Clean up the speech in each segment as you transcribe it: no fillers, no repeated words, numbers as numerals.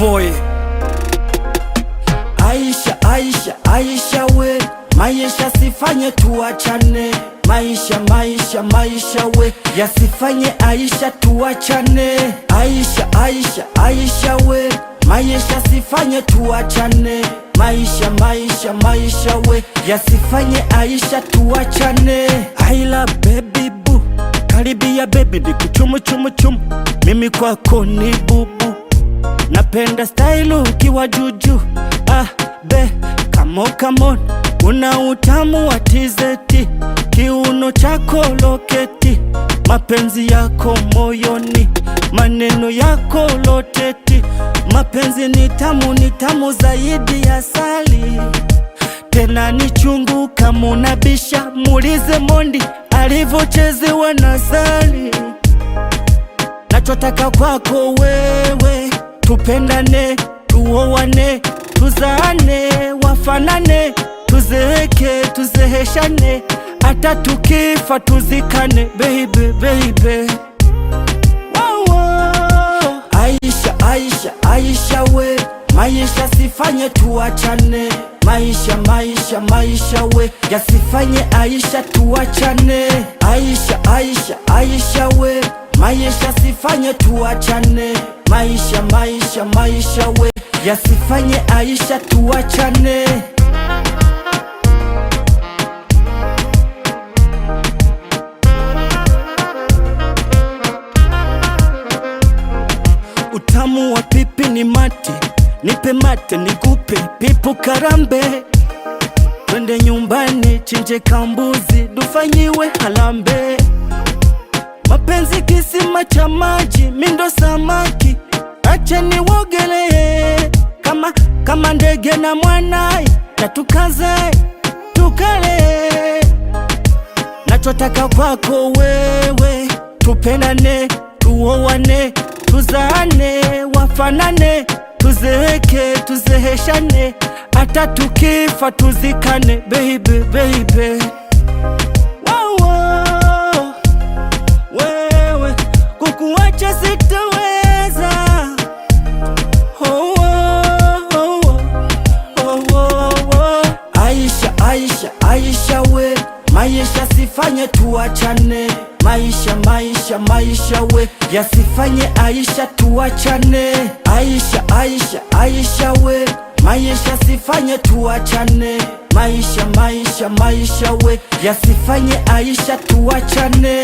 boy. Aisha, Aisha, Aisha we, maisha sifanye tuachane. Maisha, maisha, maisha we, yasifanye Aisha tuachane. Aisha, Aisha, Aisha we, maisha sifanye tuachane. Maisha, maisha, maisha we, yasifanye Aisha tuachane. I love baby boo, karibia baby nikuchumu chumu chumu, mimi kwako ni bubu. Napenda style ukiwa juju, be, come on, una utamu wa tizeti, kiuno chako loketi, mapenzi yako moyoni, maneno yako loteti. Mapenzi ni tamu zaidi ya asali, tena ni chungu kama unabisha. Muulize Mondi alivyochezewa na Zari. Nachotaka kwako wewe, tupendane, tuoane, tuzaane, wafanane, tuzeeke, tuzeheshane, hata tukifa tuzikane, baby, baby. Aisha, Aisha, Aisha we, maisha sifanye tuachane. Maisha, maisha, maisha we, yasifanye Aisha tuachane. Aisha, Aisha, Aisha we, maisha sifanye tuachane. Maisha, maisha, maisha we, yasifanye Aisha tuachane. Utamu wa pipi ni mate, nipe mate nikupe pipu karambe. Twende nyumbani chinje kambuzi, dufanyiwe halambe. Mapenzi kisima cha maji, mindo samaki, acha niwogelee. Kama ndege na mwanae, na tukaze, tukale. Nachotaka kwako wewe, tupendane, tuoane, tuzaane, wafanane, tuzeeke, tuzeheshane, hata tukifa tuzikane, baby, baby. Wewe kukuacha sitaweza. Aisha, Aisha, Aisha we, maisha sifanye tuachane. Maisha, maisha, maisha we, yasifanye Aisha tuachane. Aisha, Aisha, Aisha we, maisha sifanye tuachane. Maisha, maisha, maisha we, yasifanye Aisha tuachane.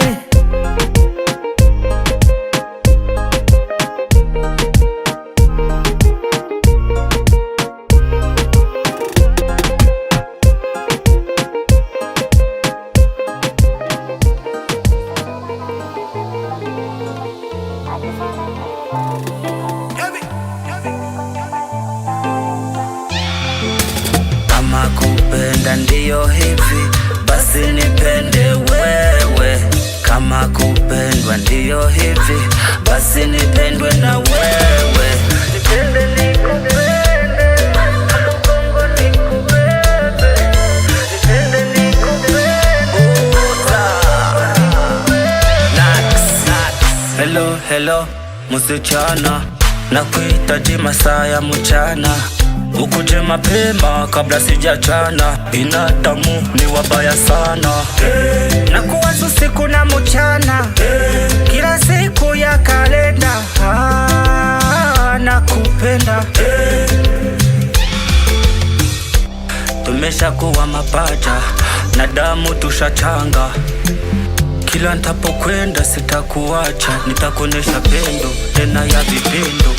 Kama kupenda ndiyo hivi, basi nipende wewe. Kama kupendwa ndiyo hivi, basi nipendwe na wewe. Nipende nikupende, Kongo nikubebe. Nipende nikupende, Hello, hello, msichana, nakuhitaji masaa ya mchana. Ukuje mapema kabla sijachana, binadamu ni wabaya sana. Nakuwaza usiku na mchana, kila siku ya kalenda. Nakupenda, tumeshakuwa mapacha na damu tushachanga. Kila nitapokwenda sitakuacha, nitakuonesha pendo tena ya vipendo.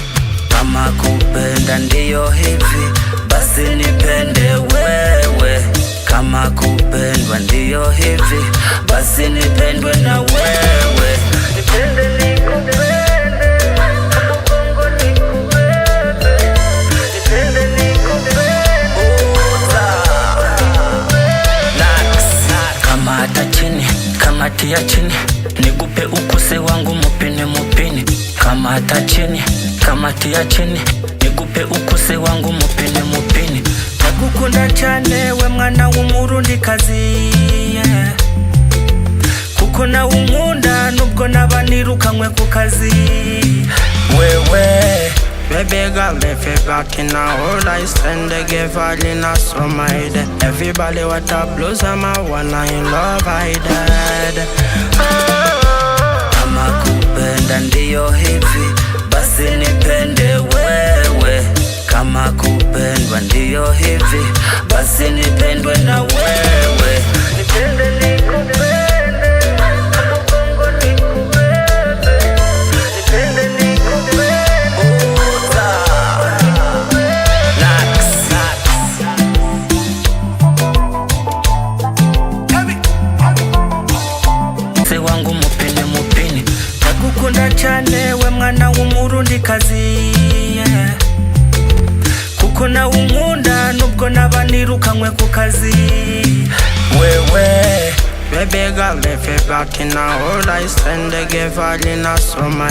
Kama kupenda ndiyo hivi, basi nipende wewe. Kama kupendwa ndiyo hivi, basi nipendwe na wewe. Nipende nikupende, Kongo nikubebe. Nipende nikupende, kamata chini, kamatia chini, nikupe ukuse wangu mupini mupini. Kamata chini, kamatia chini, nikupe ukuse wangu mupini mupini. Nakukunda cyane we mwana w'umurundi kazi, yeah. Kuko na unkunda nubwo naba nirukanywe ku kazi. Wewe Baby girl, if you back in a hold, I stand to give all in a summer. Everybody what a blues, I'm a one in love, I dead. Kama kupenda ndiyo hivi, basi nipende wewe. Kama kupendwa ndiyo hivi, basi nipendwe na wewe. Nipende nikupende, Kongo nikubebe. Nipende nikubebe. Se wangu mupini mupini, Ndagukunda cyane we mwana w'umurundi kazi, yeah. Kuko na unkunda nubwo nabanirukanwe ku kazi. wewe. Baby girl, if you back in a hold, I stand to give all in a summer.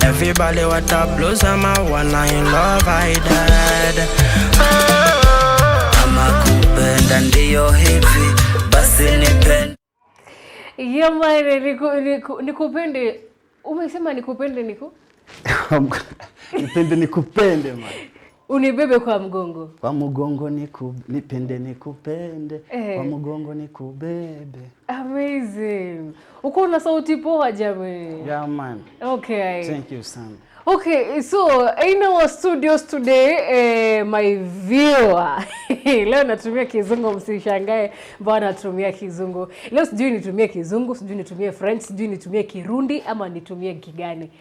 Everybody what a blues, I'm a one in love, I dead. Kama kupenda ndiyo hivi, basi nipende. Yamani nikupende. Umesema nikupende niku? Nipende nikupende man. Unibebe kwa mgongo. Kwa mgongo nipende nikupende. Kwa mgongo nikubebe. Amazing. Uko na sauti poa jamani. Yeah man. Okay. Thank you son. Okay, so in our studios today, my viewer. Leo natumia kizungu, msishangae mbona natumia kizungu. Leo sijui nitumie kizungu, sijui nitumie French, sijui nitumie Kirundi ama nitumie Kigani.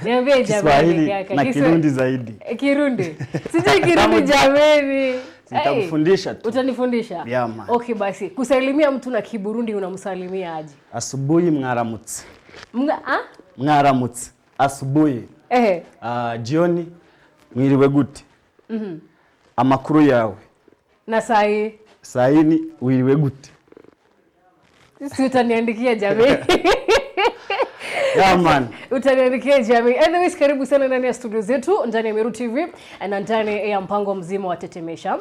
Niambie jamani kaka. Na Kirundi zaidi. Kirundi. Sijui Kirundi jamani. Nitakufundisha tu. Utanifundisha? Yeah man. Okay basi, kusalimia mtu na Kiburundi unamsalimia aje? Asubuhi mwaramutse. Mwaramutse. Asubuhi. Jioni mwiriwe gute? Amakuru yawe. Na sai? Saini wiriwe gute? Sisi utaniandikia jamii. Yeah man. Utaniandikia jamii. Anyways, karibu sana ndani ya studio zetu ndani ya Meru TV na ndani ya mpango mzima wa Tetemesha.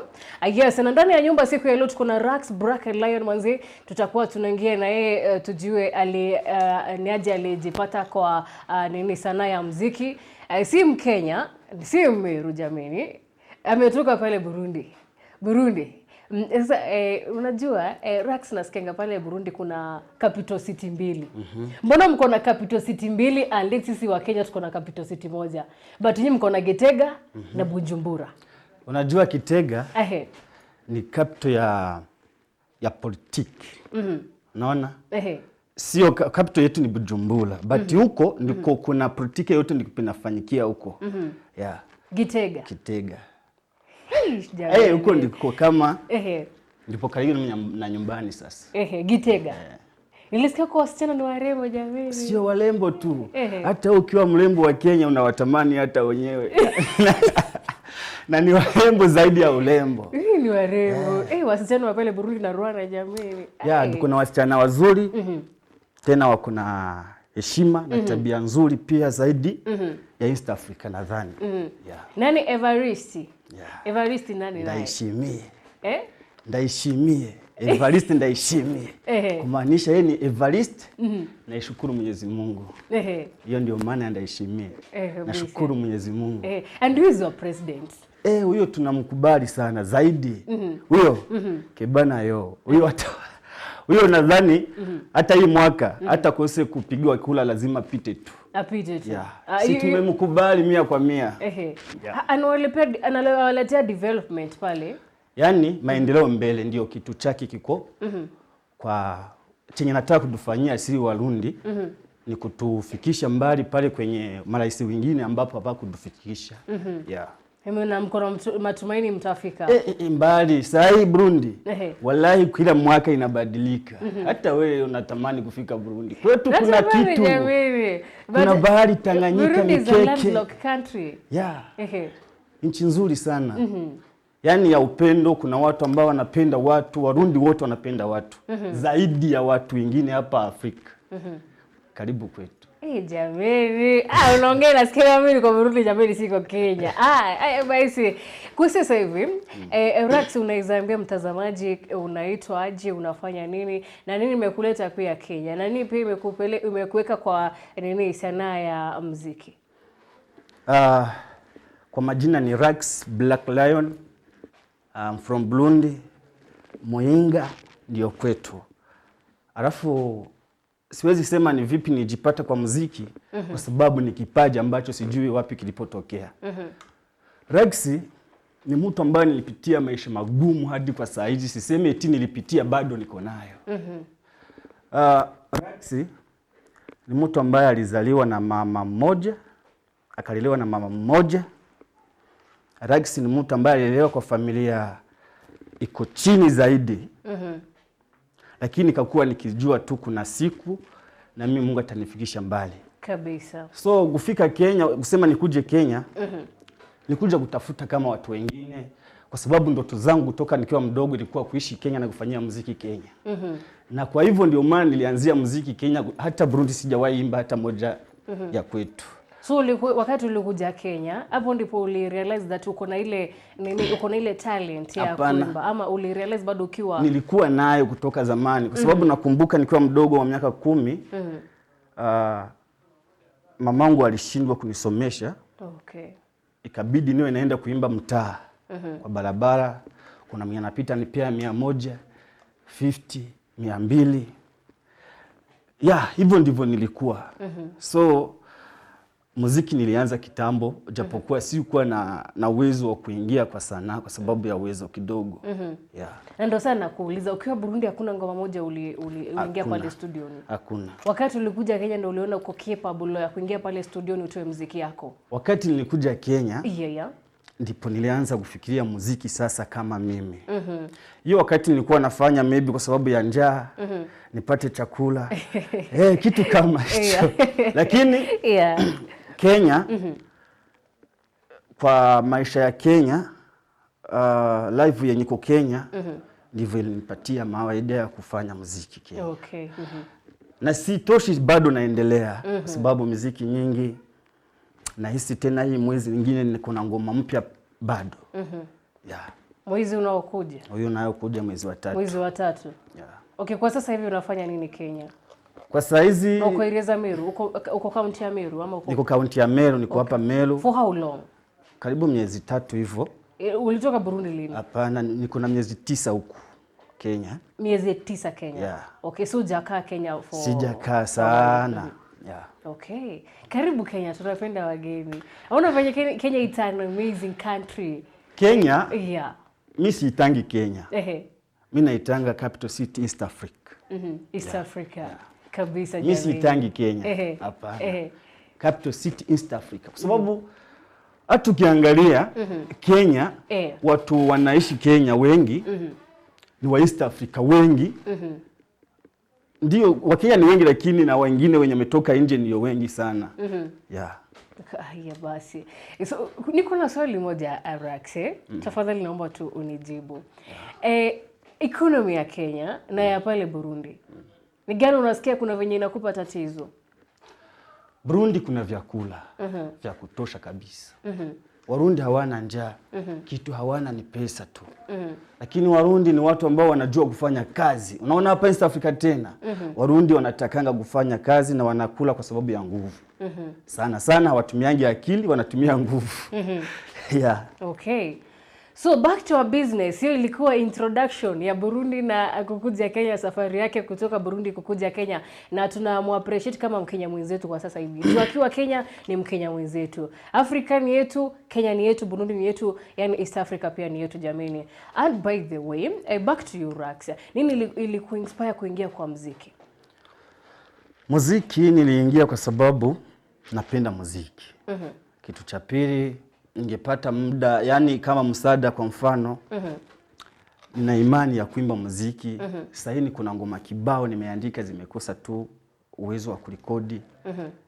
Yes, na ndani ya nyumba siku ya leo tuko na Rax Brack Lion manzi, tutakuwa tunaingia na yeye tujue ni aje alijipata kwa nini sanaa ya muziki. Si Mkenya, si Meru jamani. Ametoka pale Burundi. Sasa unajua Rax nasikenga pale Burundi kuna capital city mbili. Mbona mko na capital city mbili and sisi wa Kenya tuko na capital city moja? But nyinyi mko na Gitega na Bujumbura. Unajua Gitega ni capital ya politiki. Unaona? Sio capital yetu ni Bujumbura, but huko ndiko kuna politiki yote ndiko inafanyikia huko. Yeah. Gitega. Huko ndiko kama ndipo karibu na nyumbani sasa. Gitega. Nilisikia kwa wasichana ni warembo jamani. Sio warembo tu. Hata ukiwa mrembo wa Kenya unawatamani hata wenyewe. Na ni warembo zaidi ya urembo. Ni warembo. Wasichana wa pale Burundi na Rwanda jamani. Yeah, kuna wasichana wazuri. Tena wako na heshima na tabia nzuri pia zaidi ya East Africa nadhani. Yeah. Nani Evariste? Yeah. Evariste nani naye? Ndaishimie. Ndaishimie. Evariste ndaishimie. Kumaanisha yeye ni Evariste. Naishukuru Mwenyezi Mungu. Hiyo ndio maana ndaishimie. Nashukuru Mwenyezi Mungu. And who is your president? Huyo tunamkubali sana zaidi. Huyo Kebana yo. Huyo nadhani hata hii mwaka hata kose kupigiwa kula lazima pite tu. Apite tu. Yeah. Si tumemkubali 100%. Anawaletea development pale. Yaani maendeleo mbele ndio kitu chake kiko. Kwa chenye nataka kutufanyia sisi Warundi ni kutufikisha mbali pale kwenye marais wengine ambapo hapa kutufikisha. Yeah. Na mkono matumaini mtafika. Mbali sahi Burundi. Wallahi kila mwaka inabadilika. Hata wewe unatamani kufika Burundi. Kwetu kuna kitu. Kuna bahari Tanganyika ni keke. Burundi is a landlocked country. Yeah. Nchi nzuri sana. Yaani ya upendo, kuna watu ambao wanapenda watu, Warundi wote wanapenda watu. Zaidi ya watu wengine hapa Afrika. Karibu kwetu. Jamani, unaongea nasikia mimi niko Burundi jamani siko Kenya. Basi kwa sasa hivi Rax unaizaambia mtazamaji unaitwa aje, unafanya nini na nini imekuleta pia Kenya na nini pia imekuweka kwa nini sanaa ya muziki? Kwa majina ni Rax Black Lion. I'm from Burundi. Muyinga ndio kwetu. Alafu siwezi sema ni vipi nijipata kwa muziki kwa sababu ni kipaji ambacho sijui wapi kilipotokea. Rax ni mtu ambaye nilipitia maisha magumu hadi kwa saa hizi, siseme eti nilipitia, bado niko nayo. Rax ni mtu ambaye alizaliwa na mama mmoja, akalelewa na mama mmoja. Rax ni mtu ambaye alilelewa kwa familia iko chini zaidi. Lakini kakuwa nikijua tu kuna siku na mimi Mungu atanifikisha mbali. Kabisa. So kufika Kenya, kusema nikuje Kenya, nikuja kutafuta kama watu wengine kwa sababu ndoto zangu kutoka nikiwa mdogo ilikuwa kuishi Kenya na kufanyia muziki Kenya. Na kwa hivyo ndio maana nilianzia muziki Kenya, hata Burundi sijawahi imba hata moja ya kwetu. So wakati ulikuja Kenya, hapo ndipo ulirealize that uko na ile talent ya kuimba, ama ulirealize bado ukiwa? Nilikuwa nayo kutoka zamani kwa sababu nakumbuka nikiwa mdogo wa miaka 10, mamangu alishindwa kunisomesha. Okay. Ikabidi niwe naenda kuimba mtaa. Kwa barabara kuna mwenye anapita nipea 100, 50, 200. Hivyo ndivyo nilikuwa. So muziki nilianza kitambo, japokuwa sikuwa na uwezo wa kuingia kwa sanaa kwa sababu ya uwezo kidogo. Na ndio sana kuuliza, ukiwa Burundi hakuna ngoma moja uliingia pale studioni? Hakuna. Wakati ulikuja Kenya ndio uliona uko capable ya kuingia pale studioni utoe muziki yako? Wakati nilikuja Kenya, ndipo nilianza kufikiria muziki sasa kama mimi. Hiyo wakati nilikuwa nafanya maybe kwa sababu ya njaa, nipate chakula. Kitu kama hicho. Lakini Kenya, kwa maisha ya Kenya, live yenye iko Kenya, ndivyo ilinipatia mawaida ya kufanya muziki Kenya. Okay. Na sitoshi, bado naendelea kwa sababu muziki nyingi. Nahisi tena hii mwezi mwingine niko na ngoma mpya bado. Mwezi unaokuja? Huyo unaokuja mwezi wa 3. Mwezi wa 3. Okay, kwa sasa hivi unafanya nini Kenya? Kwa saa hizi uko Ireza Meru, uko kaunti ya Meru ama uko? Niko kaunti ya Meru, niko hapa Meru. For how long? Karibu miezi 3 hivyo. Ulitoka Burundi lini? Hapana, niko na miezi 9 huku Kenya. Miezi 9 Kenya? Okay, so hujakaa Kenya for? Sijakaa sana. Okay. Karibu Kenya, tunapenda wageni. Unafanya Kenya it's an amazing country. Kenya? Mimi siitangi Kenya. Mimi naitanga capital city East Africa. East Africa. Kabisa jamii. Mimi siitangi Kenya. Hapana. Capital city East Africa. Kwa sababu hata ukiangalia Kenya, watu wanaishi Kenya wengi ni wa East Africa wengi. Ndio Wakenya ni wengi, lakini na wengine wenye wametoka nje ndio wengi sana. Basi. So, niko na swali moja Rax, tafadhali naomba tu unijibu. Economy ya Kenya na ya pale Burundi, ni gani unasikia kuna venye inakupa tatizo? Burundi kuna vyakula vya kutosha kabisa. Warundi hawana njaa, kitu hawana ni pesa tu. Lakini Warundi ni watu ambao wanajua kufanya kazi. Unaona hapa East Africa tena, Warundi wanatakanga kufanya kazi na wanakula kwa sababu ya nguvu. Sana sana hawatumiangi akili, wanatumia nguvu. Okay. So back to our business. Hiyo ilikuwa introduction ya Burundi na kukuja Kenya, safari yake kutoka Burundi kukuja Kenya, na tunamappreciate kama Mkenya mwenzetu kwa sasa hivi. Tukiwa Kenya ni Mkenya mwenzetu. Afrika ni yetu, Kenya ni yetu, Burundi ni yetu, yani East Africa pia ni yetu jamani. And by the way, back to you Rax. Nini ilikuinspire kuingia kwa muziki? Muziki niliingia kwa sababu napenda muziki. Kitu cha pili, ningepata muda, yani kama msaada, kwa mfano nina imani ya kuimba muziki. Sasa hivi kuna ngoma kibao nimeandika, zimekosa tu uwezo wa kurekodi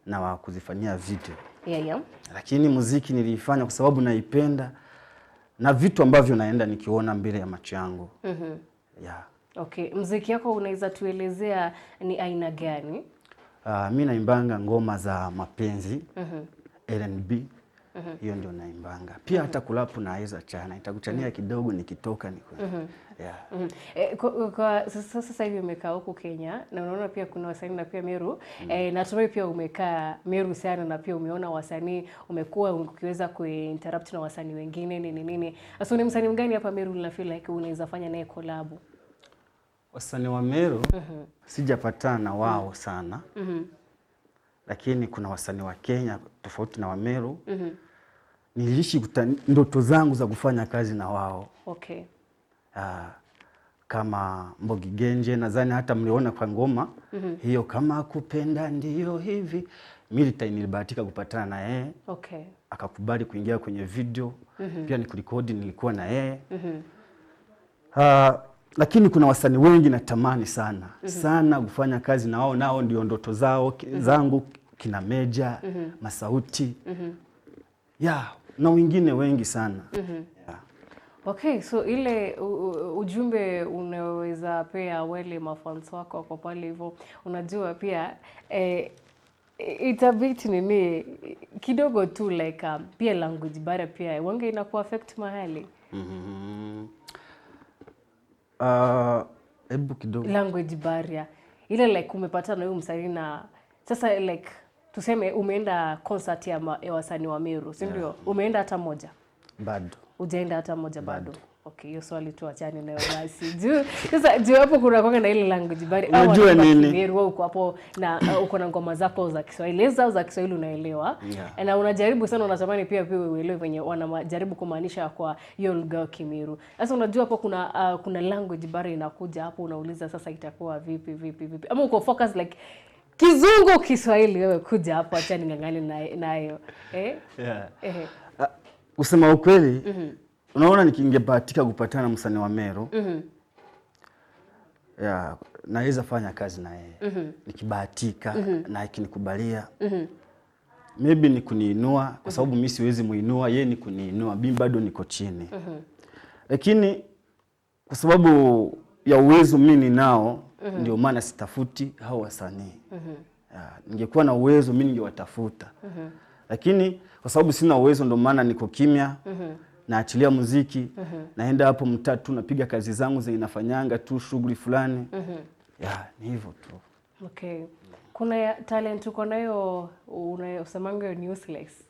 na wa kuzifanyia video. Lakini muziki nilifanya kwa sababu naipenda na vitu ambavyo naenda nikiona mbele ya macho yangu. Okay, muziki yako unaweza tuelezea ni aina gani? Mimi naimbanga ngoma za mapenzi, R&B, hiyo ndio naimbanga. Pia hata kulapu naweza chana, nitakuchania kidogo nikitoka niko. Kwa sasa hivi umekaa huko Kenya na unaona pia kuna wasanii na pia Meru. Natumai pia umekaa Meru sana na pia umeona wasanii, umekuwa ukiweza kuinterrupt na wasanii wengine nini. Sasa ni msanii mgani hapa Meru na feel like unaweza fanya naye collab? Wasanii wa Meru sijapatana na wao sana. Lakini kuna wasanii wa Kenya tofauti na wa Meru. Niliishi ndoto zangu za kufanya kazi na wao. Okay. Kama Mbogi Genje, nadhani hata mliona kwa ngoma hiyo, kama kupenda ndio hivi. Military nilibahatika kupatana na yeye. Okay. Akakubali kuingia kwenye video. Pia nikurekodi nilikuwa na yeye. Lakini kuna wasanii wengi natamani sana kufanya kazi na wao, nao ndio ndoto zangu, kina Meja, Masauti. Na wengine wengi sana. Okay, so ile ujumbe unaweza pea wale mafans wako kwa pale hivyo, unajua pia itabit nini kidogo tu like pia language barrier pia wange inaku affect mahali. Hebu kidogo language barrier ile like umepatana na huyu msanii na sasa like tuseme umeenda concert ya wasanii wa Meru, si ndio? Umeenda hata moja? Bado. Ujaenda hata moja bado? Okay, hiyo swali tu achane nayo basi. Sasa hapo kuna kwanga na ile language barrier. Unajua nini? Meru uko hapo na uko na ngoma zako za Kiswahili, za Kiswahili unaelewa. Na unajaribu sana, unatamani pia uelewe venye wanajaribu kumaanisha kwa hiyo lugha ya Kimeru. Sasa unajua hapo kuna language barrier inakuja hapo, unauliza sasa itakuwa vipi? Ama uko focus like Kizungu Kiswahili, wewe kuja hapo acha ningangane nayo. Kusema ukweli, unaona nikingebahatika kupatana na msanii wa Meru, naweza fanya kazi na yeye. Nikibahatika na ikinikubalia. Maybe ni kuniinua kwa sababu mimi siwezi muinua, yeye ni kuniinua, mimi bado niko chini. Lakini kwa sababu ya uwezo mimi ninao, ndio maana sitafuti hao wasanii. Ningekuwa na uwezo mimi ningewatafuta. Lakini kwa sababu sina uwezo ndio maana niko kimya. Naachilia muziki, naenda hapo mtatu napiga kazi zangu zinafanyanga tu shughuli fulani. Ni hivyo tu. Okay. Kuna talent uko nayo unayosemanga ni useless.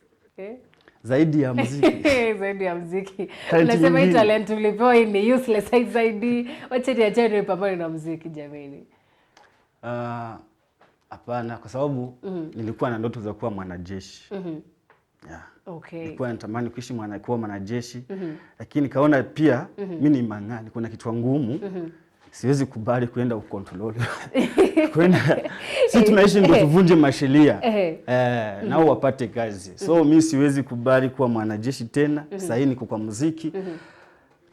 Zaidi ya muziki. Zaidi ya muziki. Unasema hii talent ulipewa ni useless zaidi. Wacha niachane pambane na muziki jamani. Hapana, kwa sababu nilikuwa na ndoto za kuwa mwanajeshi. Okay. Nilikuwa natamani kuwa mwanajeshi. Lakini kaona pia mimi ni mang'ani, kuna kitu ngumu. Siwezi kubali kuenda ukontrol. Si tunaishi ndio tuvunje masheria. Nao wapate kazi. So mimi siwezi kubali kuwa mwanajeshi tena. Sasa hii niko kwa muziki.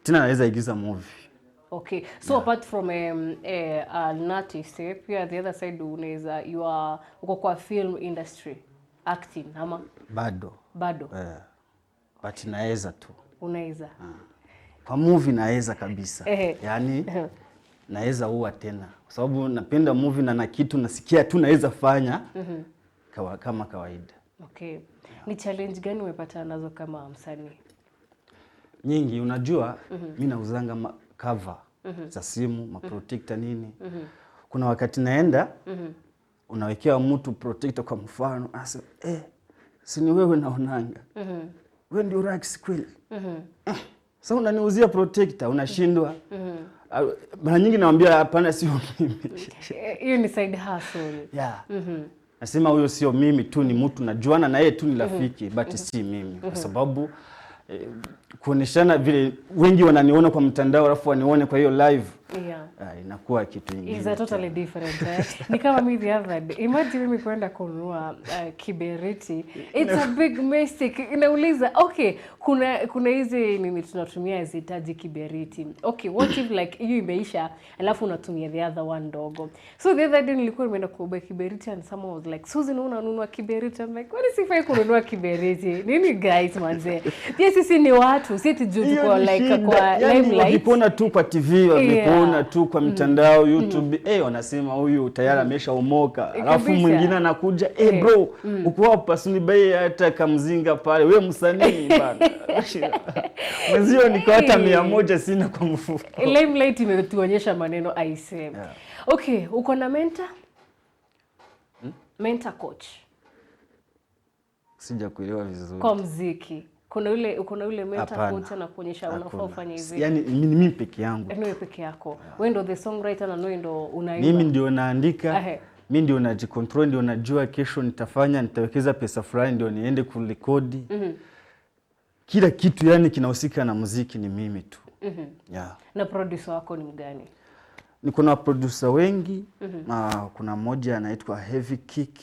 Tena naweza igiza movie. Okay. So apart from an artist, pia the other side unaweza uko kwa film industry, acting ama? Bado. But naweza tu. Unaweza. Kwa movie naweza kabisa. Yaani naweza huwa tena. Kwa sababu napenda movie na kitu nasikia tu naweza fanya kama kawaida. Okay. Ni challenge gani umepata nazo kama msanii? Nyingi, unajua mimi nauzanga cover za simu, maprotector nini. Kuna wakati naenda unawekea mtu protector kwa mfano, anasema si ni wewe naonanga. Wewe ndio Rax kweli. Sasa unaniuzia protector, unashindwa. Mara nyingi naambia hapana, sio mimi. Hiyo ni side hustle. Nasema huyo sio mimi tu, ni mtu najuana na yeye tu, ni rafiki, but si mimi. Kwa sababu kuoneshana vile wengi wananiona kwa mtandao alafu wanione kwa hiyo live. Inakuwa kitu kingine. Is a totally different. Ni kama mimi the other day. Imagine mimi kwenda kununua kiberiti. It's a big mistake. Inauliza, okay, kuna hizi nini tunatumia zitaji kiberiti. Okay, what if like hiyo imeisha alafu unatumia the other one ndogo. So the other day nilikuwa nimeenda kubuy kiberiti and someone was like, "Susan, unanunua kiberiti?" I'm like, "What is sifai kununua kiberiti? Nini guys manze? Pia sisi ni watu, si tujue kwa like kwa limelight." Wakipona tu kwa TV, wakipona tu kwa mtandao mitandao YouTube, wanasema huyu tayari ameshaomoka. Alafu mwingine anakuja, bro, uko hapa sunibai hata kamzinga pale. Wewe msanii bana. Mwenzio niko hata 100 sina kwa mfuko. Limelight imetuonyesha maneno aisee. Okay, uko na mentor? Mentor coach. Sija kuelewa vizuri. Kwa muziki. Uko na yule mentor coach anakuonyesha unafaa ufanye hivi. Yaani mimi peke yangu. Wewe peke yako. Wewe ndio the songwriter na wewe ndio unaimba. Mimi ndio naandika. Mimi ndio najicontrol, ndio najua kesho nitawekeza pesa fulani ndio niende kurekodi. Kila kitu yani kinahusika na muziki ni mimi tu. Yeah. Na producer wako ni mgani? Niko na producer wengi. Kuna mmoja anaitwa Heavy Kick.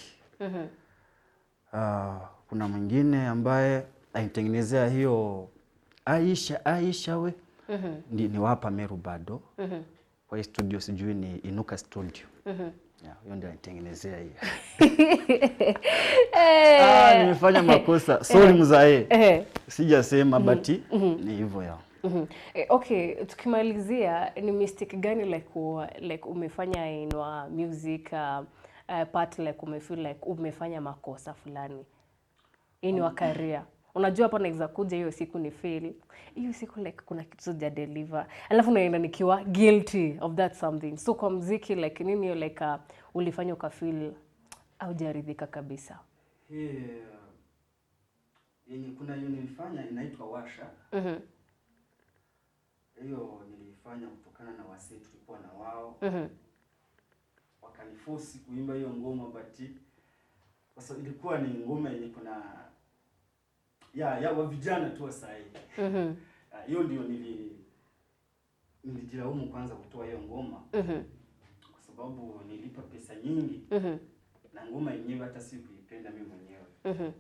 Kuna mwingine ambaye aitengenezea hiyo Aisha we. Ni wapa Meru bado. Kwa hii studio sijui ni Inuka Studio. Hiyo ndio aitengenezea hiyo. Nimefanya makosa. Sorry mzae. Sijasema bati ni hivyo ya. Okay, tukimalizia ni mistake gani like umefanya in music part like umefeel like umefanya makosa fulani in your career? Unajua hapa naweza kuja hiyo siku ni fail. Hiyo siku like kuna kitu sija deliver. Alafu naenda nikiwa guilty of that something. So kwa muziki like nini hiyo like ulifanya ukafeel au jaridhika kabisa? Yenye kuna hiyo nilifanya inaitwa Washa. Hiyo nilifanya kutokana na wasee tulikuwa na wao. Wakaniforce kuimba hiyo ngoma bati. Kwa sababu ilikuwa ni ngoma yenye kuna ya wa vijana tu wa sahi. Hiyo ndio nilijilaumu kwanza kutoa hiyo ngoma. Kwa sababu nilipa pesa nyingi. Na ngoma yenyewe hata sikuipenda mimi mwenyewe.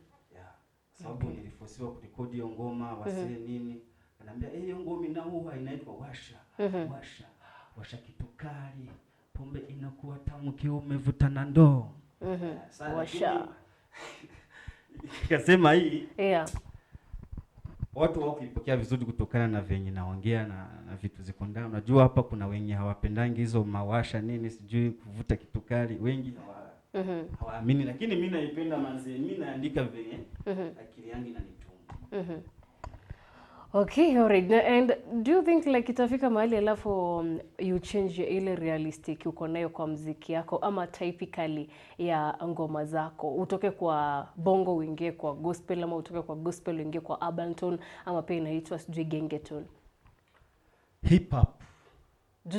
Sababu niliforcewa kurekodi hiyo ngoma wasee nini. Ananiambia hiyo ngoma inaua inaitwa Washa. Washa kitu kali. Pombe inakuwa tamu kiwa umevuta na ndoo. Washa. Nikasema hii. Watu wao kuipokea vizuri kutokana na venye naongea na vitu ziko ndani. Unajua hapa kuna wenye hawapendangi hizo mawasha nini sijui kuvuta kitu kali. Wengi hawaamini lakini mimi naipenda manzi. Mimi naandika venye akili yangu inanituma. Okay, alright. And do you think like itafika mahali alafu you change ile realistic uko nayo kwa muziki yako ama typically ya ngoma zako? Utoke kwa bongo uingie kwa gospel ama utoke kwa gospel uingie kwa urban tone ama pia inaitwa sijui gengeton? Hip hop.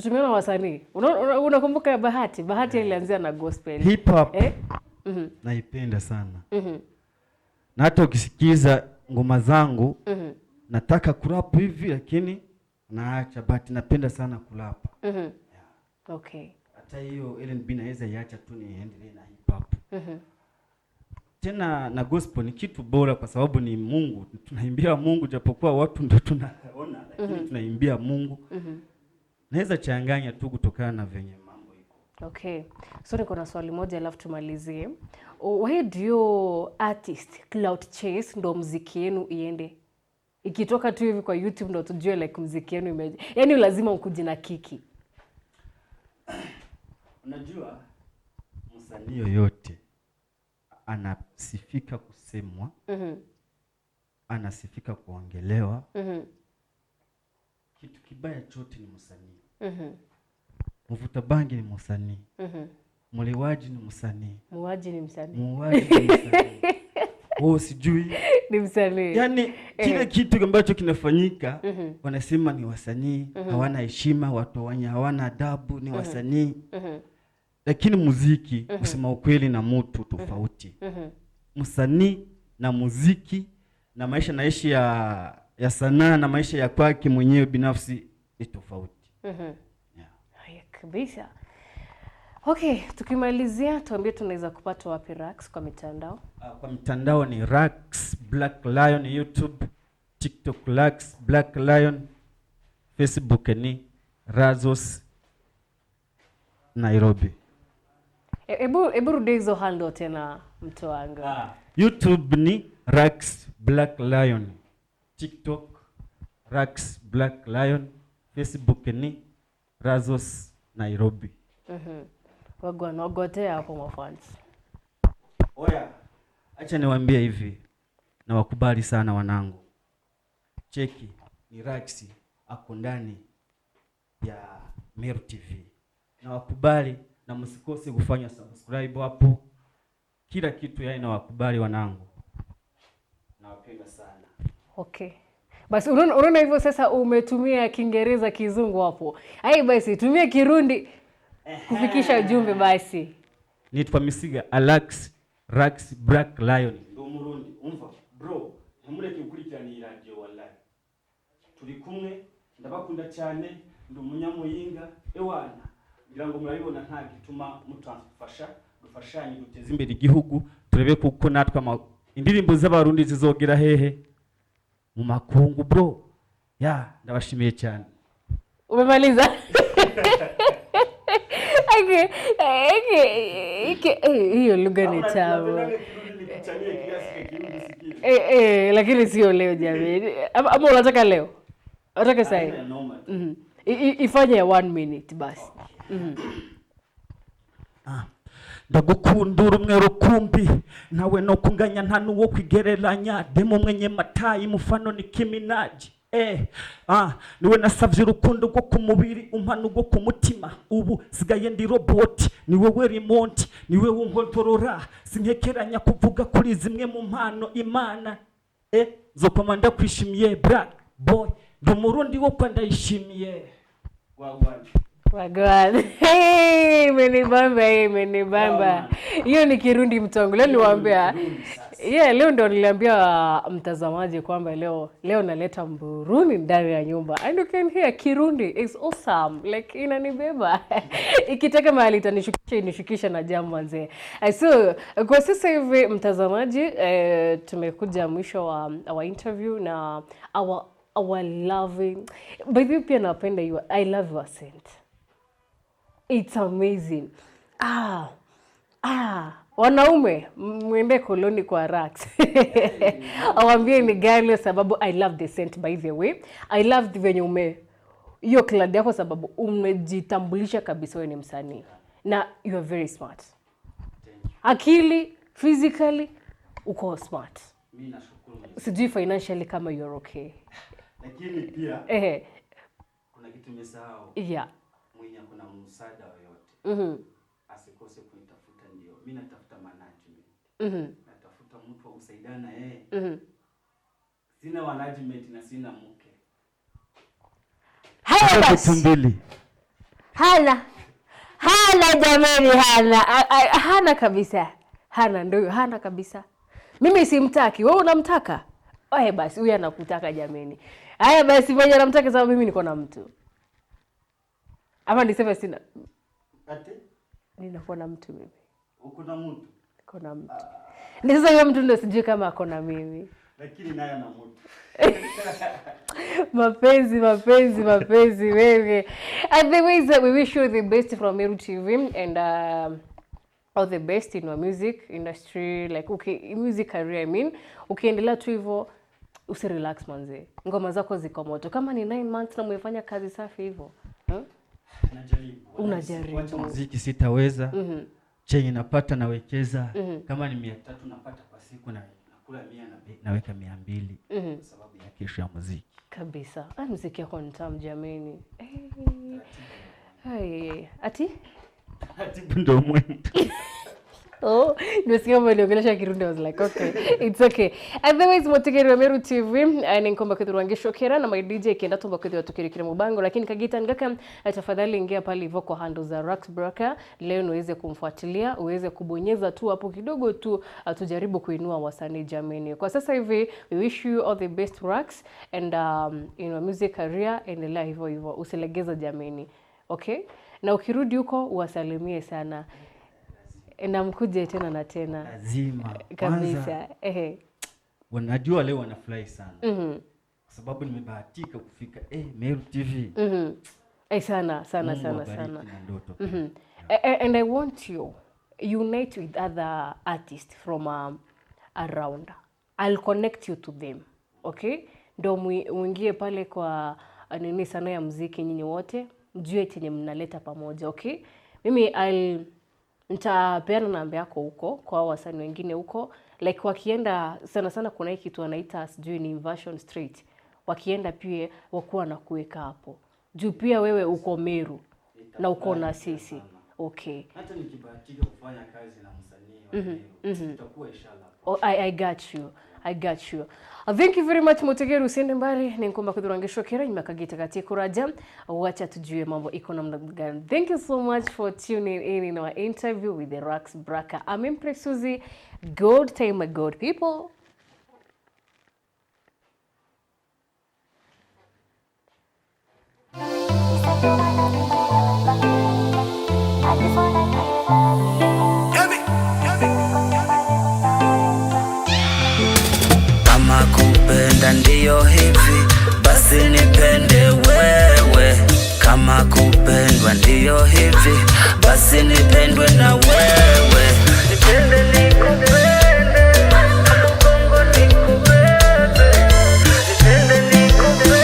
Tumeona wasanii. Unakumbuka ya Bahati? Bahati ilianzia na gospel. Hip hop. Naipenda sana. Na hata ukisikiza ngoma zangu nataka kurap hivi lakini naacha but napenda sana kurap. Okay. Hata hiyo L&B naweza iacha tu niendelee na hip hop. Tena na gospel ni kitu bora kwa sababu ni Mungu. Tunaimbia Mungu japokuwa watu ndio tunaona lakini tunaimbia Mungu. Naweza changanya tu kutokana na venye mambo iko. Okay. So niko na swali moja alafu tumalizie. Why do you artist cloud chase ndo muziki yenu iende? Ikitoka tu hivi kwa YouTube ndo tujue like muziki yenu imeje. Yaani lazima ukuje na kiki. Unajua msanii yoyote anasifika kusemwa. Anasifika kuongelewa. Kitu kibaya chote ni msanii. Mvuta bangi ni msanii. Muliwaji ni msanii. Muwaji ni msanii. Muwaji ni msanii. Sijui ni msanii. Yaani kile kitu ambacho kinafanyika wanasema ni wasanii, hawana heshima, watu wenye hawana adabu ni wasanii. Lakini muziki kusema ukweli na mtu tofauti. Msanii na muziki na maisha naishi ya sanaa na maisha ya kwake mwenyewe binafsi ni tofauti. Kabisa. Okay, tukimalizia tuambie tunaweza kupata wapi Rax kwa mitandao? Kwa mitandao ni Rax Black Lion, YouTube, TikTok Rax Black Lion, Facebook ni Razos Nairobi. Ebu rudi hizo handle tena mtu wangu. YouTube ni Rax Black Lion, TikTok Rax Black Lion, Facebook ni Razos Nairobi. Wagotea hapo mafans. Oya, acha niwaambie hivi. Na wakubali sana wanangu. Cheki ni Rax ako ndani ya Meru TV. Na wakubali na msikose kufanya subscribe hapo. Kila kitu na wakubali wanangu. Nawapenda sana. Okay. Basi unaona hivyo sasa umetumia Kiingereza kizungu hapo. Hai basi tumia Kirundi kufikisha ujumbe basi. Nitwa Misiga Rax Black Lion. Ndo Murundi. Umva bro, ntamureke gukurikirana iyi radio wallahi. Turi kumwe ndabakunda cyane ndo munyamuyinga ewana. Ngira ngo murabibona nta gituma mutafasha dufashanye duteze imbere igihugu turebe kuko natwe indirimbo z'abarundi zizogera hehe mu makungu bro. Ndabashimiye cyane. Umemaliza? Hiyo lugha ni tamu. Lakini sio leo jamani. Ama unataka leo? Unataka sasa? Ifanye ya 1 minute basi. Ndagukunda urumwe rukumbi nawe no kunganya nta nuwo kwigereranya demo mwenye matayi mufano ni Kiminaji. Niwe nasavye urukundo rwo ku mubiri umpano rwo ku mutima ubu sigaye ndi robot niwe we remote niwe wumkontorora sinkekeranya kuvuga kuri zimwe mu mpano Imana zokoma ndakwishimiye Black Boy ndo Murundi wo kwa ndayishimiye Wagwan. Menibamba. Hiyo ni Kirundi mtongo. Leo niwaambia. Leo ndo niliambia mtazamaji kwamba leo naleta Mburundi ndani ya nyumba. And you can hear Kirundi is awesome. Like inanibeba. Ikitaka mahali itanishukisha na jamu manze. So kwa sasa hivi mtazamaji tumekuja mwisho wa our interview na our loving. By the way pia napenda you. I love your accent. It's amazing. Wanaume mwende koloni kwa Rax. Awambie ni gani sababu I love the scent by the way. I love the venye hiyo kladi yako sababu umejitambulisha kabisa wewe ni msanii. Na you are very smart. Akili, physically, uko smart. Mimi nashukuru. Sijui financially kama you are okay. Lakini pia kuna kitu nimesahau. Mwenye kuna msaada yoyote. Asikose kunitafuta ndio. Mimi natafuta management. Natafuta mtu wa kusaidiana yeye. Sina management na sina mke. Haya basi. Hana jamani hana kabisa. Hana kabisa. Mimi simtaki, wewe unamtaka? Basi huyu anakutaka jamani. Haya basi mwenye anamtaka sababu mimi niko na mtu. Ama niseme sina. Ate? Ninakuwa na mtu mimi. Uko na mtu? Niko na mtu. Ndio sasa huyo mtu ndio sijui kama ako na mimi. Lakini naye ana mtu. Mapenzi wewe. Otherwise we wish you the best from Meru TV and all the best in your music industry, like okay, music career I mean. Ukiendelea tu hivyo usirelax manze. Ngoma zako ziko moto. Kama ni 9 months na umefanya kazi safi hivyo. Unajaribu. Wacha muziki sitaweza. Chenye napata nawekeza. Kama ni 300 napata kwa siku na nakula 100 naweka 200 kwa sababu ya kesho ya muziki. Kabisa. Muziki yako ni tamu jameni. Ati ndo mwendo. Nimesikia mliongelesha Kirundi. I was like okay, it's okay. Otherwise motegero Meru TV ninkomba kudhurangisho kera na my DJ kenda tumba kudhu tukirikira mubango lakini kagita ngaka tafadhali ingia pale hivyo kwa handle za Rax Braka leo uweze kumfuatilia uweze kubonyeza tu hapo kidogo tu tujaribu kuinua wasanii jameni. Kwa sasa hivi we wish you all the best Rax and in your music career endelea hivyo usilegeza jameni. Okay? Na ukirudi huko uwasalimie sana. Na mkuje tena na tena. Lazima. Kabisa. Wanajua leo wanafurahi sana. Kwa sababu nimebahatika kufika Meru TV. Sana. And I want you unite with other artists from around. I'll connect you to them. Okay? Ndio muingie pale kwa nini sana ya muziki nyinyi wote. mjue chenye mnaleta pamoja, okay? Mimi nitapeana namba yako huko kwa wasanii wengine huko, like wakienda sana sana kuna hiki kitu wanaita sijui ni Inversion Street, wakienda pia wakuwa na kuweka hapo juu pia wewe uko Meru na uko na sisi, okay? Hata nikibahatika kufanya kazi na msanii tutakuwa inshallah. Oh, I got you. Thank you very much Mutegeru, usiende mbali. Ni ngomba kudurangisho kera nyuma kagita kati kuraja. Wacha tujue mambo iko namna gani. Thank you so much for tuning in our interview with the Rax Braka. I'm Empress Suzy. Good time, my good people. Ndiyo hivi basi nipende wewe, kama kupendwa ndiyo hivi basi nipendwe na wewe. Nipende nikupende, mkongo nikubebe. Nipende nikupende,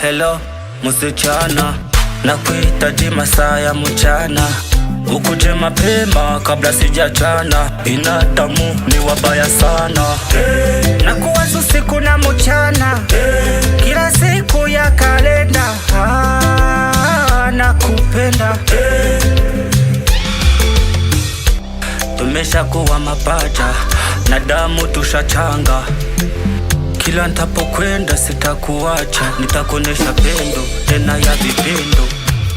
hello msichana, nakuhitaji masaa ya mchana. Ukuje mapema kabla sijachana, binadamu ni wabaya sana. Nakuwaza usiku na mchana, kila siku ya kalenda. Nakupenda, tumeshakuwa mapacha na damu tushachanga. Kila nitapokwenda sitakuacha, nitakuonesha pendo tena ya vipendo.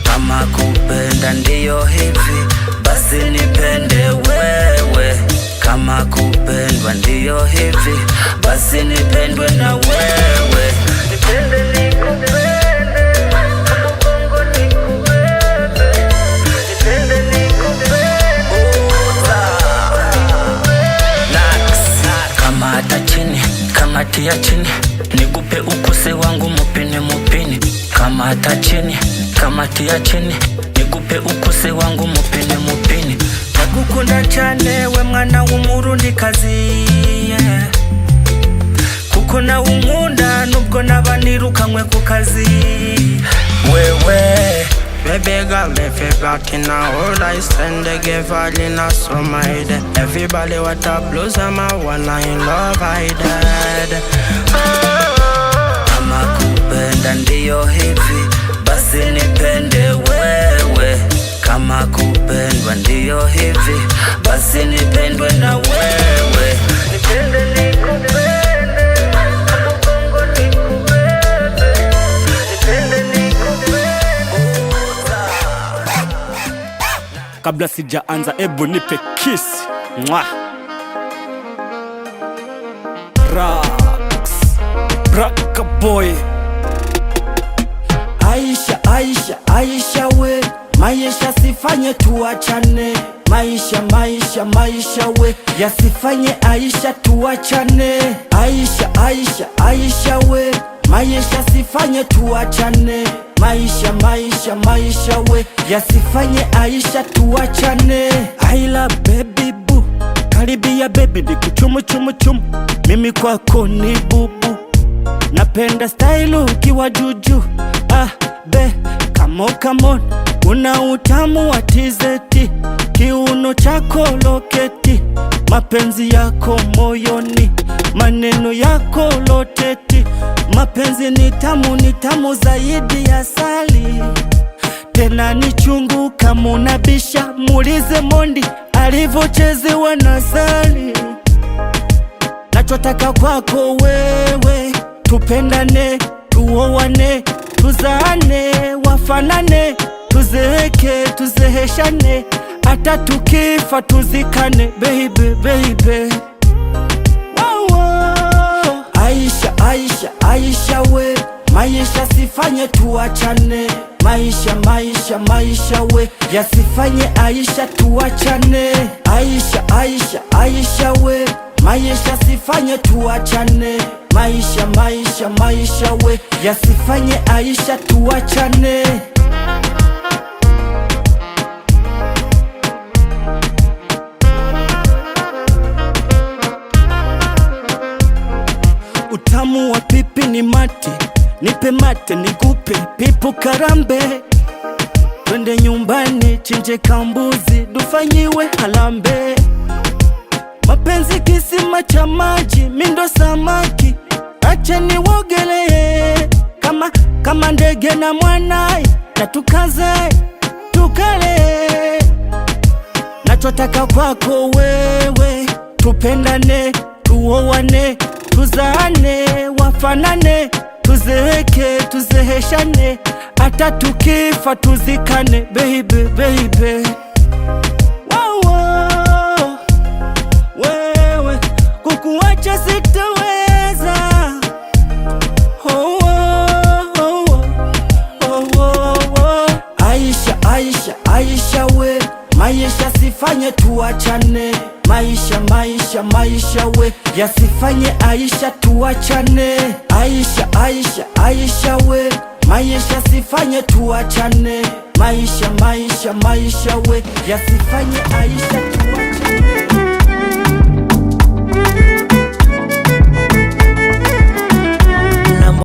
Kama kupenda ndiyo hivi basi nipende wewe, kama kupendwa ndiyo hivi basi nipendwe na wewe. Nipende nikupende, mkongo nikubebe. Nipende nikupende, kama hata chini, kama tia chini, nigupe ukuse wangu mupini mupini. Kama hata chini, kama tia chini, nigupe ukuse wangu mupini mupini. Ndagukunda cyane we mwana w'umurundi kazi, kuko na unkunda nubwo nabanirukanywe ku kazi. Wewe baby girl, if you back in a hold I stand the give all in a summer head. Everybody what a blues I'm a one in love I dead. Kama kupenda ndiyo hivi basi nipende wewe, kama kupendwa ndiyo hivi basi nipendwe na wewe. Nipende nikupende, mkongo nikubebe. Nipende nikupende. Kabla sijaanza ebu nipe kiss. Mwah. Rax Braka boy. Aisha we, maisha sifanye tuachane. Maisha we, yasifanye Aisha tuachane. Aisha we, maisha sifanye tuachane. Maisha we, yasifanye Aisha tuachane. I love baby boo, karibia baby ni kuchumu chumu chumu. Mimi kwako ni bubu, napenda style ukiwa juju. Come on, una utamu wa tizeti, kiuno chako loketi, mapenzi yako moyoni, maneno yako loteti. Mapenzi ni tamu zaidi ya asali, tena ni chungu kama unabisha. Muulize Mondi alivyochezewa na sali. Nachotaka kwako wewe, tupendane, tuoane, tuzaane, wafanane, tuzeeke, tuzeheshane, hata tukifa tuzikane, baby. Wow. Aisha we, maisha sifanye tuachane. Maisha we, yasifanye Aisha tuachane. Aisha we, maisha sifanye tuachane. Maisha we, yasifanye Aisha tuachane. utamu wa pipi ni mate, nipe mate nikupe pipu karambe. Twende nyumbani chinje kambuzi dufanyiwe halambe. Mapenzi kisima cha maji mindo samaki, acha niwogelee kama ndege na mwanae, na tukaze tukale. Nachotaka kwako wewe, tupendane, tuowane, tuzaane, wafanane, tuzeeke, tuzeheshane, hata tukifa tuzikane, baby, baby. Wow, wow. Wewe kukuacha sitaweza. Oh, oh, oh, oh, oh, oh. Aisha, Aisha, Aisha we, maisha sifanye tuachane. Maisha, maisha, maisha we, yasifanye Aisha tuachane. Aisha, Aisha, Aisha we, maisha sifanye tuachane. Maisha, maisha, maisha we, yasifanye Aisha tuachane.